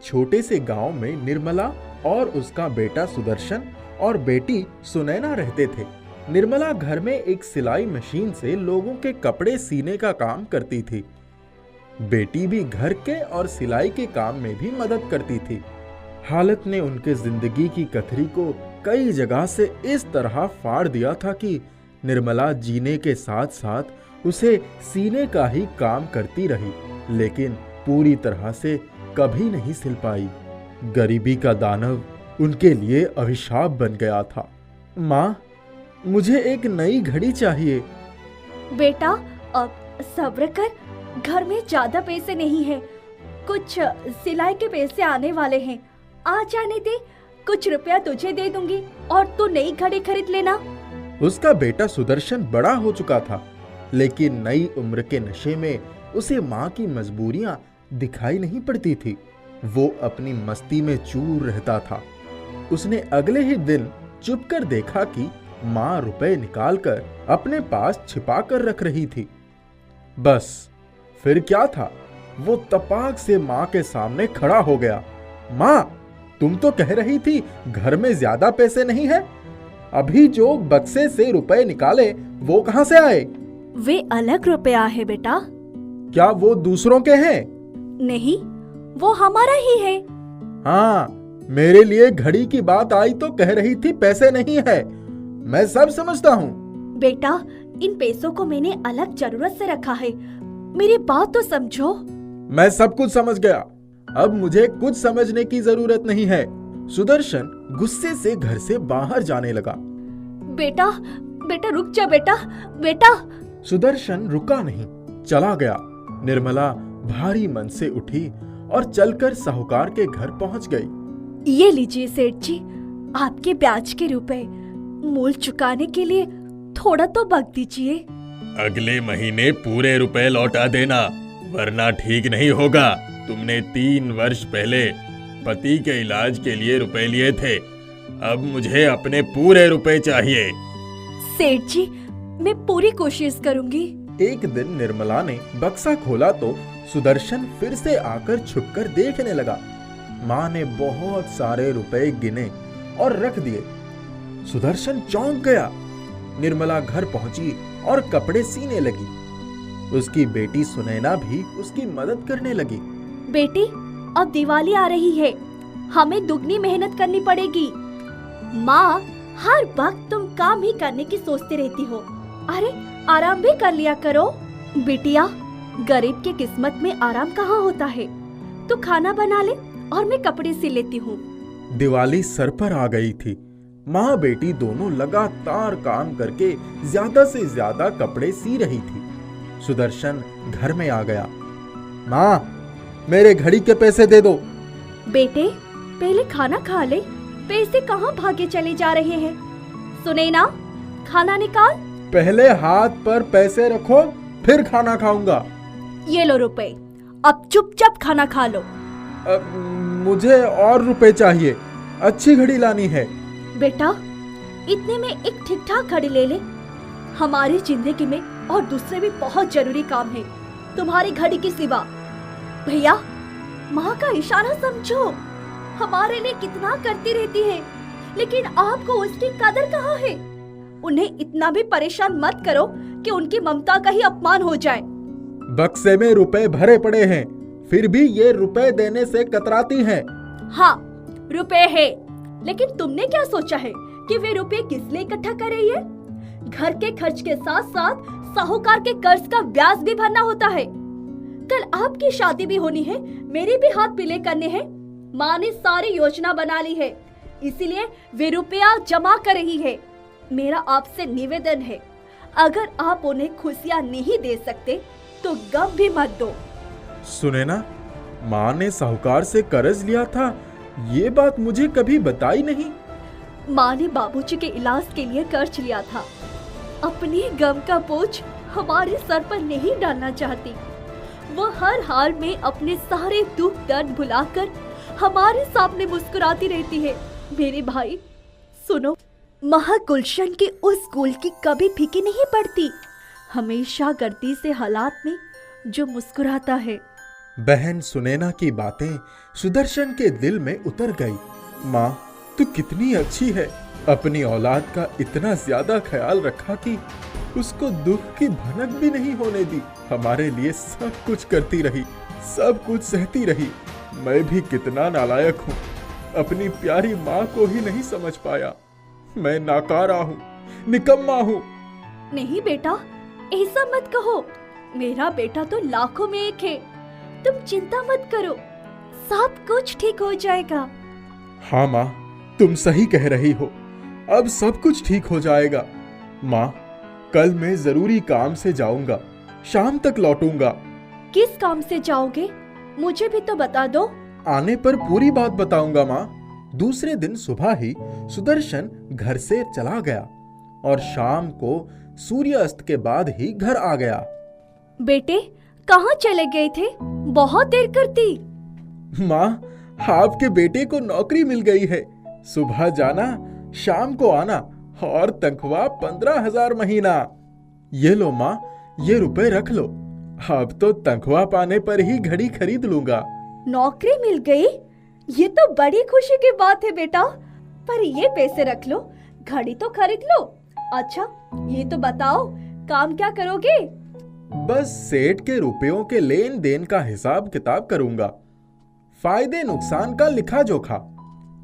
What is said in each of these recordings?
छोटे से गांव में निर्मला और उसका बेटा सुदर्शन और बेटी सुनैना रहते थे। निर्मला घर में एक सिलाई मशीन से लोगों के कपड़े सीने का काम करती थी। बेटी भी घर के और सिलाई के काम में भी मदद करती थी। हालत ने उनके जिंदगी की कथरी को कई जगह से इस तरह फाड़ दिया था कि निर्मला जीने के साथ साथ उसे सीने का ही काम करती रही, लेकिन पूरी तरह से कभी नहीं सिल पाई। गरीबी का दानव उनके लिए अभिशाप बन गया था। माँ, मुझे एक नई घड़ी चाहिए। बेटा, अब सब्र कर, घर में ज्यादा पैसे नहीं है, कुछ सिलाई के पैसे आने वाले हैं, आ जाने दे, कुछ रुपया तुझे दे दूंगी और तू नई घड़ी खरीद लेना। उसका बेटा सुदर्शन बड़ा हो चुका था, लेकिन नई उम्र के नशे में उसे माँ की मजबूरियां दिखाई नहीं पड़ती थी। वो अपनी मस्ती में चूर रहता था। उसने अगले ही दिन चुपकर देखा कि माँ रुपए निकालकर अपने पास छिपा कर रख रही थी। बस फिर क्या था, वो तपाक से माँ के सामने खड़ा हो गया। माँ, तुम तो कह रही थी घर में ज्यादा पैसे नहीं है, अभी जो बक्से से रुपए निकाले वो कहाँ से आए? वे अलग रुपया है बेटा। क्या वो दूसरों के हैं? नहीं, वो हमारा ही है। हाँ, मेरे लिए घड़ी की बात आई तो कह रही थी पैसे नहीं है। मैं सब समझता हूँ। बेटा, इन पैसों को मैंने अलग जरूरत से रखा है, मेरी बात तो समझो। मैं सब कुछ समझ गया, अब मुझे कुछ समझने की जरूरत नहीं है। सुदर्शन गुस्से से घर से बाहर जाने लगा। बेटा, बेटा रुक जा बेटा, बेटा। सुदर्शन रुका नहीं, चला गया। निर्मला भारी मन से उठी और चलकर साहूकार के घर पहुंच गई। ये लीजिए सेठ जी, आपके ब्याज के रुपए, मूल चुकाने के लिए थोड़ा तो वक्त दीजिए। अगले महीने पूरे रुपए लौटा देना, वरना ठीक नहीं होगा। तुमने 3 वर्ष पहले पति के इलाज के लिए रुपए लिए थे, अब मुझे अपने पूरे रुपए चाहिए। सेठ जी, मैं पूरी कोशिश करूंगी। एक दिन निर्मला ने बक्सा खोला तो सुदर्शन फिर से आकर छुपकर देखने लगा। माँ ने बहुत सारे रुपए गिने और रख दिए। सुदर्शन चौंक गया। निर्मला घर पहुंची और कपड़े सीने लगी। उसकी बेटी सुनैना भी उसकी मदद करने लगी। बेटी, अब दिवाली आ रही है, हमें दुगनी मेहनत करनी पड़ेगी। माँ, हर वक्त तुम काम ही करने की सोचती रहती हो, अरे आराम भी कर लिया करो। बिटिया, गरीब की किस्मत में आराम कहाँ होता है। तू खाना बना ले और मैं कपड़े सी लेती हूँ। दिवाली सर पर आ गई थी। माँ बेटी दोनों लगातार काम करके ज्यादा से ज्यादा कपड़े सी रही थी। सुदर्शन घर में आ गया। माँ, मेरे घड़ी के पैसे दे दो। बेटे, पहले खाना खा ले, पैसे कहाँ भागे चले जा रहे हैं। सुनैना, खाना निकाल। पहले हाथ पर पैसे रखो, फिर खाना खाऊंगा। ये लो रुपए, अब चुपचाप खाना खा लो। मुझे और रुपए चाहिए, अच्छी घड़ी लानी है। बेटा, इतने में एक ठीक ठाक घड़ी ले ले। हमारी जिंदगी में और दूसरे भी बहुत जरूरी काम है तुम्हारी घड़ी की सिवा। भैया, माँ का इशारा समझो, हमारे लिए कितना करती रहती है, लेकिन आपको उसकी कदर कहाँ है। उन्हें इतना भी परेशान मत करो कि उनकी ममता का ही अपमान हो जाए। बक्से में रुपए भरे पड़े हैं, फिर भी ये रुपए देने से कतराती हैं। हाँ, रुपए है, लेकिन तुमने क्या सोचा है कि वे रुपए किस लिए इकट्ठा कर रही है। घर के खर्च के साथ साथ साहूकार के कर्ज का ब्याज भी भरना होता है। कल आपकी शादी भी होनी है, मेरे भी हाथ पीले करने हैं। माँ ने सारी योजना बना ली है, इसीलिए वे रुपया जमा कर रही है। मेरा आपसे निवेदन है, अगर आप उन्हें खुशियाँ नहीं दे सकते तो गम भी मत दो। सुनैना, माँ ने साहूकार से कर्ज लिया था, ये बात मुझे कभी बताई नहीं। माँ ने बाबूजी के इलाज के लिए कर्ज लिया था। अपने गम का बोझ हमारे सर पर नहीं डालना चाहती। वो हर हाल में अपने सारे दुख दर्द भुलाकर हमारे सामने मुस्कुराती रहती है। मेरे भाई सुनो, महक गुलशन की उस गुल की कभी फीकी नहीं पड़ती, हमेशा गर्दी से हालात में जो मुस्कुराता है। बहन सुनैना की बातें सुदर्शन के दिल में उतर गई। माँ, तू कितनी अच्छी है, अपनी औलाद का इतना ज्यादा ख्याल रखा कि उसको दुख की भनक भी नहीं होने दी। हमारे लिए सब कुछ करती रही, सब कुछ सहती रही। मैं भी कितना नालायक हूँ, अपनी प्यारी माँ को ही नहीं समझ पाया। मैं नाकारा हूँ, निकम्मा हूँ। नहीं बेटा, ऐसा मत कहो। मेरा बेटा तो लाखों में एक है। तुम चिंता मत करो, सब कुछ ठीक हो जाएगा। हाँ माँ, तुम सही कह रही हो, अब सब कुछ ठीक हो जाएगा। माँ, कल मैं जरूरी काम से जाऊंगा, शाम तक लौटूंगा। किस काम से जाओगे, मुझे भी तो बता दो। आने पर पूरी बात बताऊंगा माँ। दूसरे दिन सुबह ही सुदर्शन घर से चला गया और शाम को सूर्यास्त के बाद ही घर आ गया। बेटे, कहाँ चले गए थे? बहुत देर करती। माँ, आपके बेटे को नौकरी मिल गई है। सुबह जाना, शाम को आना और तनख्वाह 15,000 महीना। ये लो माँ, ये रुपए रख लो। अब तो तनख्वाह पाने पर ही घड़ी खरीद लूंगा। नौकरी मिल गई? ये तो बड़ी खुशी की बात है बेटा। पर ये पैसे रख लो, घड़ी तो खरीद लो। अच्छा, ये तो बताओ, काम क्या करोगे? बस सेठ के रुपयों के लेन देन का हिसाब किताब करूंगा, फायदे नुकसान का लिखा जोखा।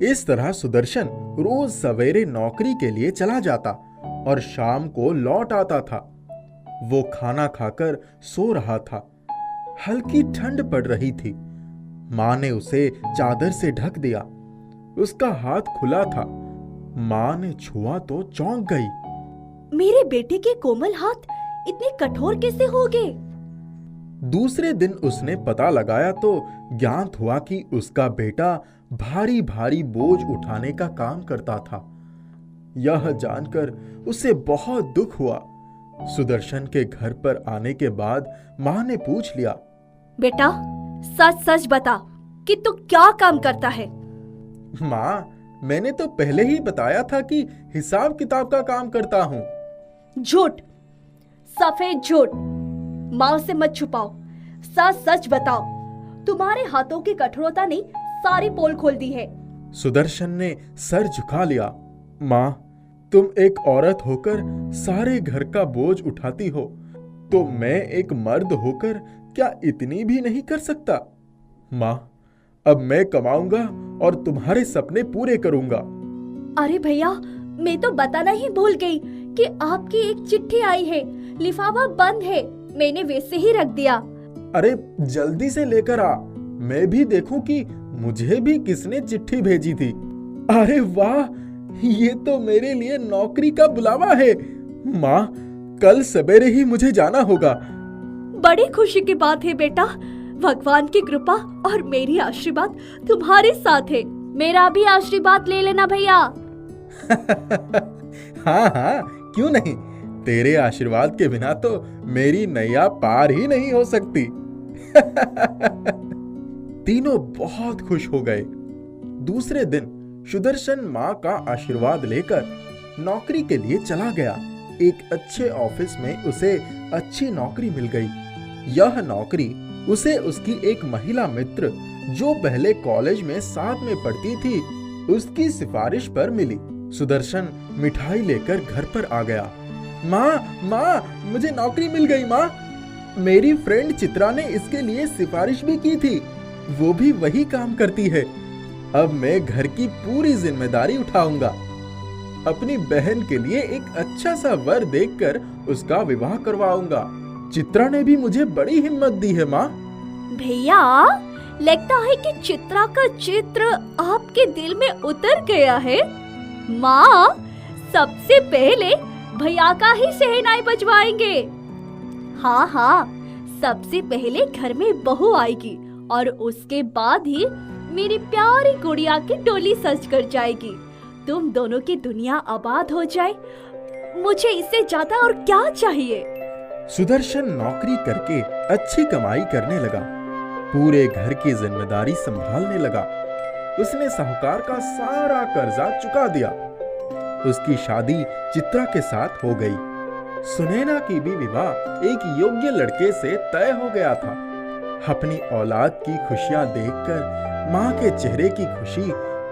इस तरह सुदर्शन रोज सवेरे नौकरी के लिए चला जाता और शाम को लौट आता था। वो खाना खाकर सो रहा था। हल्की ठंड पड़ रही थी। माँ ने उसे चादर से ढक दिया। उसका हाथ खुला था। माँ ने छुआ तो चौंक गई। मेरे बेटे के कोमल हाथ इतने कठोर कैसे हो गए? दूसरे दिन उसने पता लगाया तो ज्ञात हुआ कि उसका बेटा भारी भारी बोझ उठाने का काम करता था। यह जानकर उसे बहुत दुख हुआ। सुदर्शन के घर पर आने के बाद माँ ने पूछ लिया, बेटा, सच सच बता कि तू क्या काम करता है? माँ, मैंने तो पहले ही बताया था कि हिसाब किताब का काम करता हूँ। झूठ, सफेद झूठ। माँ से मत छुपाओ, सच सच बताओ। तुम्हारे हाथों की कठोरता ने सारी पोल खोल दी है। सुदर्शन ने सर झुका लिया। माँ, तुम एक औरत होकर सारे घर का बोझ उठाती हो, तो मैं एक मर्द होकर क्या इतनी भी नहीं कर सकता? माँ, अब मैं कमाऊंगा और तुम्हारे सपने पूरे करूंगा। अरे भैया, मैं तो बताना ही भूल गई कि आपकी एक चिट्ठी आई है। लिफाफा बंद है, मैंने वैसे ही रख दिया। अरे जल्दी से लेकर आ, मैं भी देखूं कि मुझे भी किसने चिट्ठी भेजी थी। अरे वाह, ये तो मेरे लिए नौकरी का बुलावा है। माँ, कल सवेरे ही मुझे जाना होगा। बड़ी खुशी की बात है बेटा। भगवान की कृपा और मेरी आशीर्वाद तुम्हारे साथ है। मेरा भी आशीर्वाद ले लेना भैया। हाँ हाँ, क्यों नहीं। तेरे आशीर्वाद के बिना तो मेरी नैया पार ही नहीं हो सकती। तीनों बहुत खुश हो गए। दूसरे दिन सुदर्शन माँ का आशीर्वाद लेकर नौकरी के लिए चला गया। एक अच्छे ऑफिस में उसे अच्छी नौकरी मिल गई। यह नौकरी उसे उसकी एक महिला मित्र, जो पहले कॉलेज में साथ में पढ़ती थी, उसकी सिफारिश पर मिली। सुदर्शन मिठाई लेकर घर पर आ गया। माँ, मुझे नौकरी मिल गई माँ। मेरी फ्रेंड चित्रा ने इसके लिए सिफारिश भी की थी, वो भी वही काम करती है। अब मैं घर की पूरी जिम्मेदारी उठाऊंगा। अपनी बहन के लिए एक अच्छा सा वर देखकर उसका विवाह करवाऊंगा। चित्रा ने भी मुझे बड़ी हिम्मत दी है माँ। भैया, लगता है कि चित्रा का चित्र आपके दिल में उतर गया है। माँ, सबसे पहले भैया का ही शहनाई बजवाएंगे। हाँ हाँ, सबसे पहले घर में बहू आएगी और उसके बाद ही मेरी प्यारी गुड़िया की डोली सज कर जाएगी। तुम दोनों की दुनिया आबाद हो जाए, मुझे इससे ज्यादा और क्या चाहिए। सुदर्शन नौकरी करके अच्छी कमाई करने लगा, पूरे घर की जिम्मेदारी संभालने लगा। उसने साहूकार का सारा कर्जा चुका दिया। उसकी शादी चित्रा के साथ हो गई। सुनैना की भी विवाह एक योग्य लड़के से तय हो गया था। अपनी औलाद की खुशियां देखकर माँ के चेहरे की खुशी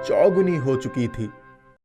चौगुनी हो चुकी थी।